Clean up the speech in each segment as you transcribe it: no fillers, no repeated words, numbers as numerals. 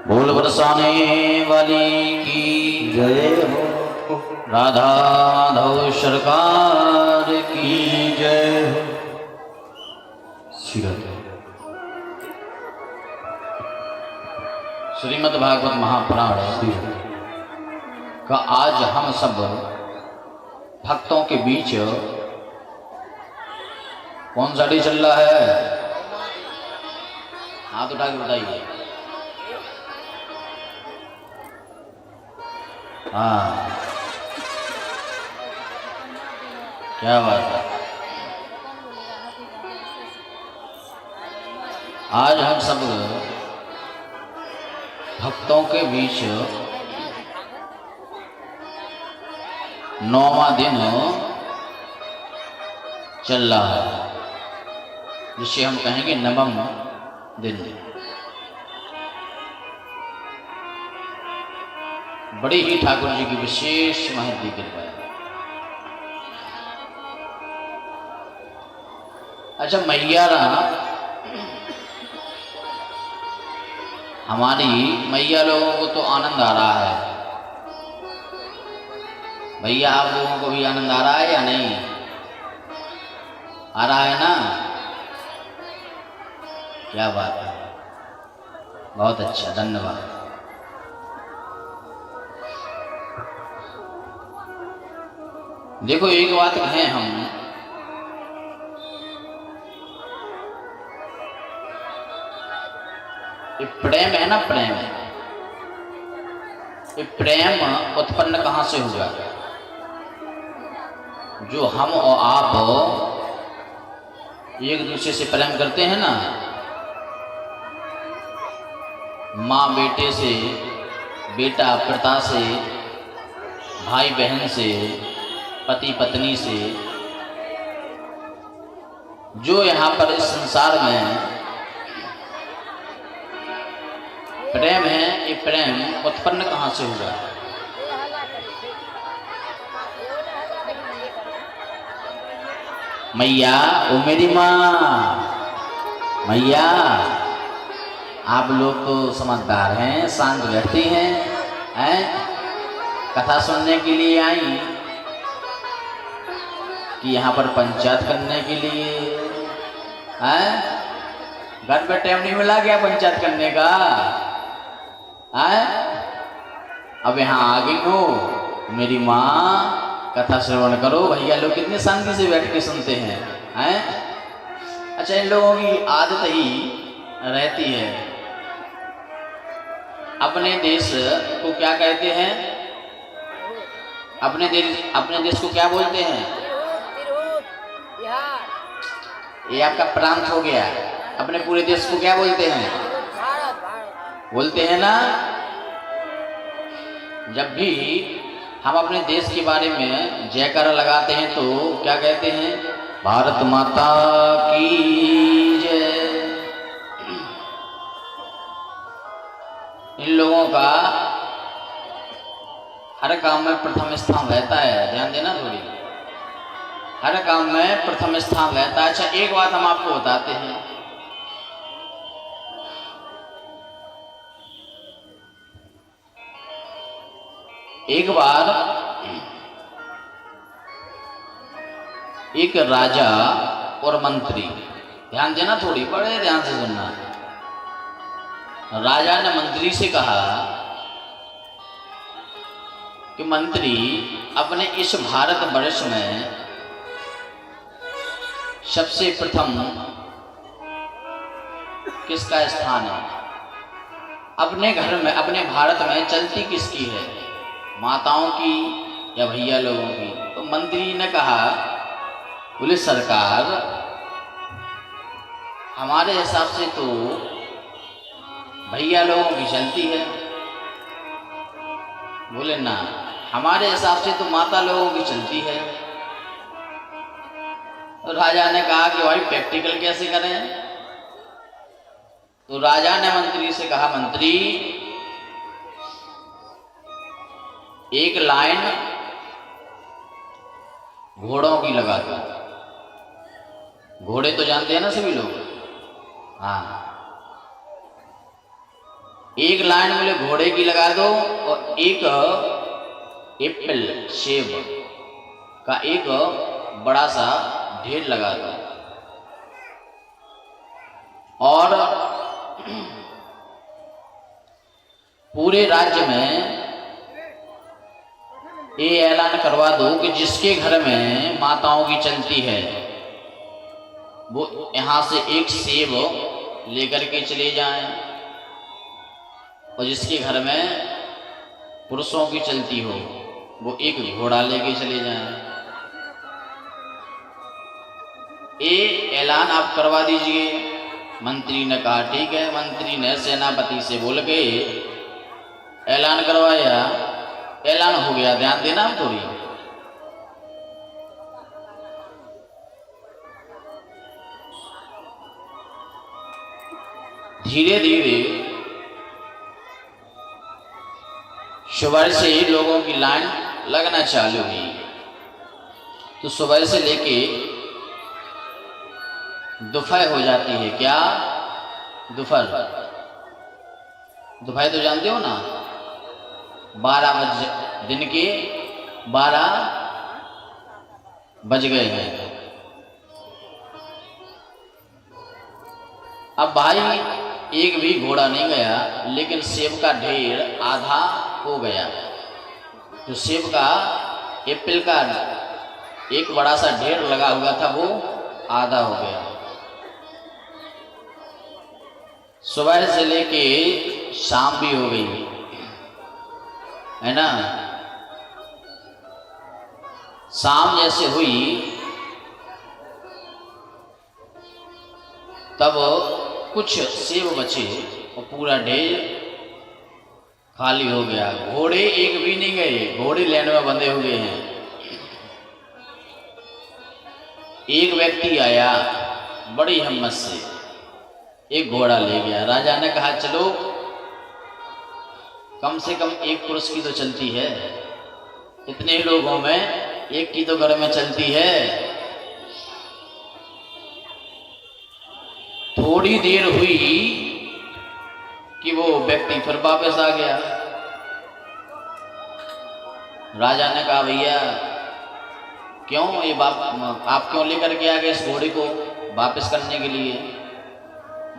बोल बरसाने वाली की जय हो। राधा माधव सरकार की जय हो। श्रीराधे। श्रीमद् भागवत महापुराण का आज हम सब भक्तों के बीच कौन सा डे चल रहा है? हाथ उठा के बताइए। हाँ, क्या बात है। आज हम सब भक्तों के बीच 9वां दिन चल रहा है, जिसे हम कहेंगे नवम दिन। बड़ी ही ठाकुर जी की विशेष महती कृपा है। अच्छा, मैया हमारी मैया लोगों को तो आनंद आ रहा है। भैया आप लोगों को भी आनंद आ रहा है या नहीं आ रहा है ना? क्या बात है, बहुत अच्छा, धन्यवाद। देखो, एक बात कहें हम, ये प्रेम है ना, प्रेम, ये प्रेम उत्पन्न कहां से हुआ? जो हम और आप एक दूसरे से प्रेम करते हैं ना, माँ बेटे से, बेटा पिता से, भाई बहन से, पति पत्नी से, जो यहाँ पर इस संसार में प्रेम है, ये प्रेम उत्पन्न कहाँ से हुआ? मैया, ओ मेरी माँ, मैया, आप लोग तो समझदार हैं, शांत बैठती हैं, कथा सुनने के लिए आई कि यहाँ पर पंचायत करने के लिए? हैं? घर पे टाइम नहीं मिला क्या पंचायत करने का? हैं? अब यहाँ आ गई हो मेरी माँ, कथा श्रवण करो। भैया लोग कितने शांति से बैठ के सुनते हैं, हैं? अच्छा, इन लोगों की आदत ही रहती है। अपने देश को क्या कहते हैं? अपने देश को क्या बोलते हैं? ये आपका प्रांत हो गया। अपने पूरे देश को क्या बोलते हैं? बोलते हैं ना। जब भी हम अपने देश के बारे में जयकारा लगाते हैं तो क्या कहते हैं? भारत माता की जय। इन लोगों का हर काम में प्रथम स्थान रहता है, ध्यान देना थोड़ी। हर काम में प्रथम स्थान रहता है। अच्छा, एक बात हम आपको बताते हैं। एक बार एक राजा और मंत्री, ध्यान देना थोड़ी, बड़े ध्यान से सुनना। राजा ने मंत्री से कहा कि मंत्री, अपने इस भारत वर्ष में सबसे प्रथम किसका स्थान है? अपने घर में, अपने भारत में चलती किसकी है? माताओं की या भैया लोगों की? तो मंत्री ने कहा, बोले सरकार, हमारे हिसाब से तो भैया लोगों की चलती है। बोले ना, हमारे हिसाब से तो माता लोगों की चलती है। तो राजा ने कहा कि भाई प्रैक्टिकल कैसे करें? तो राजा ने मंत्री से कहा, मंत्री, एक लाइन घोड़ों की लगा दो। घोड़े तो जानते हैं ना सभी लोग? हाँ, एक लाइन बोले घोड़े की लगा दो और एक एप्पल सेब का एक बड़ा सा ढेर लगा दो। और पूरे राज्य में ये ऐलान करवा दो कि जिसके घर में माताओं की चलती है वो यहाँ से एक सेब लेकर के चले जाएं, और जिसके घर में पुरुषों की चलती हो वो एक घोड़ा लेके चले जाएं। ये ऐलान आप करवा दीजिए। मंत्री ने कहा ठीक है। मंत्री ने सेनापति से बोल के ऐलान करवाया, ऐलान हो गया। ध्यान देना थोड़ी। धीरे धीरे सुबह से ही लोगों की लाइन लगना चालू हुई। तो सुबह से लेके दोपहर हो जाती है। क्या दोपहर? दोपहर तो जानते हो ना, 12 बज, दिन के 12 बज गए हैं। अब भाई एक भी घोड़ा नहीं गया, लेकिन सेब का ढेर आधा हो गया। जो सेब का एप्पल का एक बड़ा सा ढेर लगा हुआ था वो आधा हो गया। सुबह से लेके शाम भी हो गई है ना। शाम जैसे हुई तब कुछ सेब बचे और पूरा ढेर खाली हो गया। घोड़े एक भी नहीं गए, घोड़े लाइन में बंधे हुए हैं। एक व्यक्ति आया बड़ी हिम्मत से, एक घोड़ा ले गया। राजा ने कहा चलो कम से कम एक पुरुष की तो चलती है, इतने लोगों में एक की तो घर में चलती है। थोड़ी देर हुई कि वो व्यक्ति फिर वापस आ गया। राजा ने कहा भैया क्यों ये आप क्यों लेकर के आ गए इस घोड़े को वापस करने के लिए?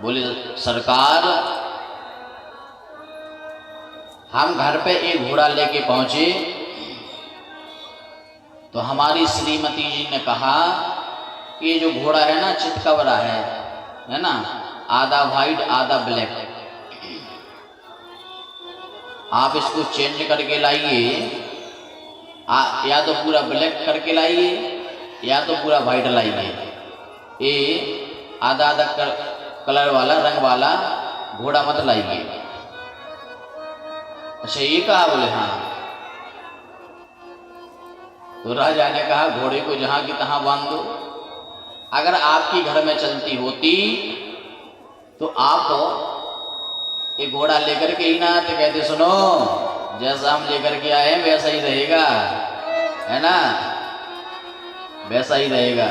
बोले सरकार हम घर पे एक घोड़ा लेके पहुंचे तो हमारी श्रीमती जी ने कहा कि ये जो घोड़ा है ना चितकबरा है ना, आधा वाइट आधा ब्लैक, आप इसको चेंज करके लाइए, या तो पूरा ब्लैक करके लाइए या तो पूरा वाइट लाइए। ये आधा आधा कलर वाला रंग वाला घोड़ा मत लाइए। अच्छा ये कहा? बोले हाँ। तो राजा ने कहा घोड़े को जहां की तहां बांध दो। अगर आपकी घर में चलती होती तो आप एक घोड़ा लेकर के ही ना आते, कहते सुनो जैसा हम लेकर के आए वैसा ही रहेगा, है ना, वैसा ही रहेगा।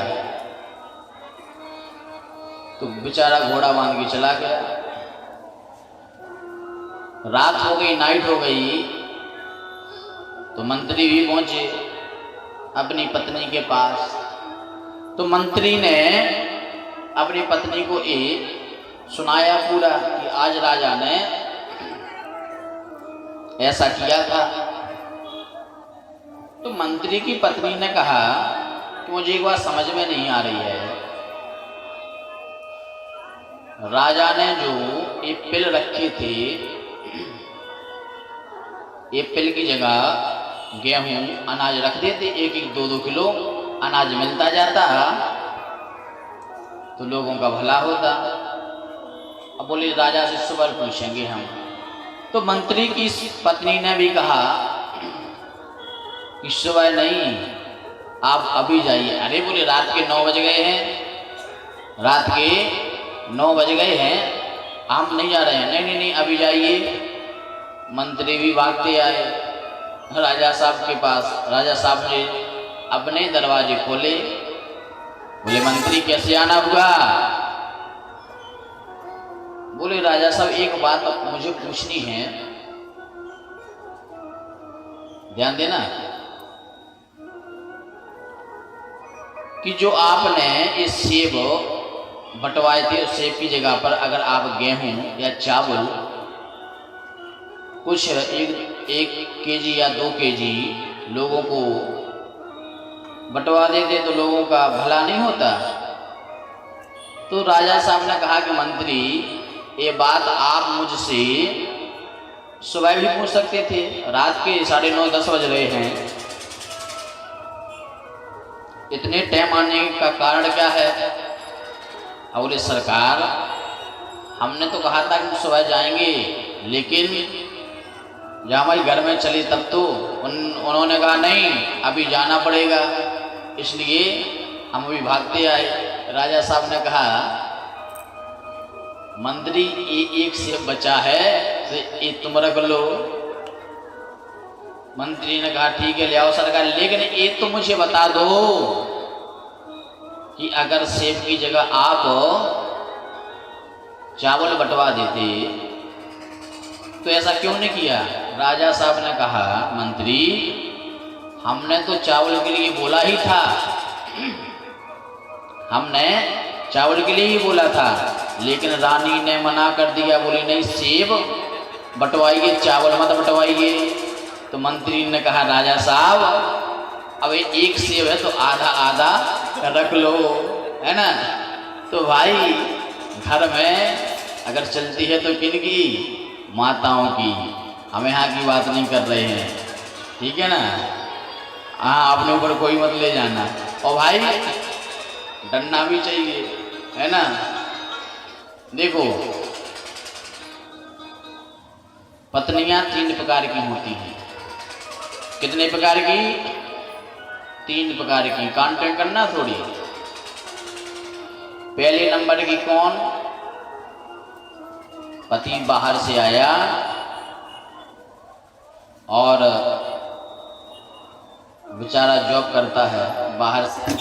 तो बेचारा घोड़ा बांध के चला गया। रात हो गई, नाइट हो गई, तो मंत्री भी पहुंचे अपनी पत्नी के पास। तो मंत्री ने अपनी पत्नी को एक सुनाया पूरा कि आज राजा ने ऐसा किया था। तो मंत्री की पत्नी ने कहा कि मुझे एक बात समझ में नहीं आ रही है, राजा ने जो एप्पल रखे थे, एप्पल की जगह गेहूं अनाज रख देते, एक एक 2-2 किलो अनाज मिलता जाता तो लोगों का भला होता। अब बोले राजा से सुबह पूछेंगे हम। तो मंत्री की पत्नी ने भी कहा कि सुबह नहीं, आप अभी जाइए। अरे बोले रात के 9 बज गए हैं, रात के 9 बज गए हैं, हम नहीं जा रहे हैं। नहीं नहीं नहीं अभी जाइए। मंत्री भी भागते आए राजा साहब के पास। राजा साहब ने अपने दरवाजे खोले। बोले मंत्री कैसे आना हुआ? बोले राजा साहब एक बात मुझे पूछनी है, ध्यान देना, कि जो आपने ये सेब बंटवाए थे उस सेब की जगह पर अगर आप गेहूं या चावल कुछ एक केजी या 2 केजी लोगों को बंटवा देते तो लोगों का भला नहीं होता। तो राजा साहब ने कहा कि मंत्री ये बात आप मुझसे सुबह भी पूछ सकते थे, रात के 9:30-10 बज रहे हैं, इतने टाइम आने का कारण क्या है? और बोले सरकार हमने तो कहा था कि सुबह जाएंगे, लेकिन जब हमारे घर में चले तब तो उन्होंने कहा नहीं अभी जाना पड़ेगा, इसलिए हम अभी भागते आए। राजा साहब ने कहा मंत्री ये एक सेब बचा है तो ये तुम रख लो। मंत्री ने कहा ठीक है ले आओ सरकार, लेकिन ये तो मुझे बता दो कि अगर सेब की जगह आप चावल बंटवा देते तो ऐसा क्यों नहीं किया? राजा साहब ने कहा मंत्री हमने तो चावल के लिए बोला ही था, हमने चावल के लिए ही बोला था, लेकिन रानी ने मना कर दिया, बोली नहीं सेब बंटवाइए चावल मत बंटवाइए। तो मंत्री ने कहा राजा साहब अब एक सेब है तो आधा आधा रख लो, है ना। तो भाई घर में अगर चलती है तो किनकी? माताओं की। हम यहाँ की बात नहीं कर रहे हैं, ठीक है ना। हाँ अपने ऊपर कोई मत ले जाना, और भाई डरना भी चाहिए, है ना। देखो पत्नियां 3 प्रकार की होती हैं। कितने प्रकार की? 3 प्रकार की। काउंटिंग करना थोड़ी। पहले नंबर की कौन? पति बाहर से आया और बेचारा जॉब करता है, बाहर से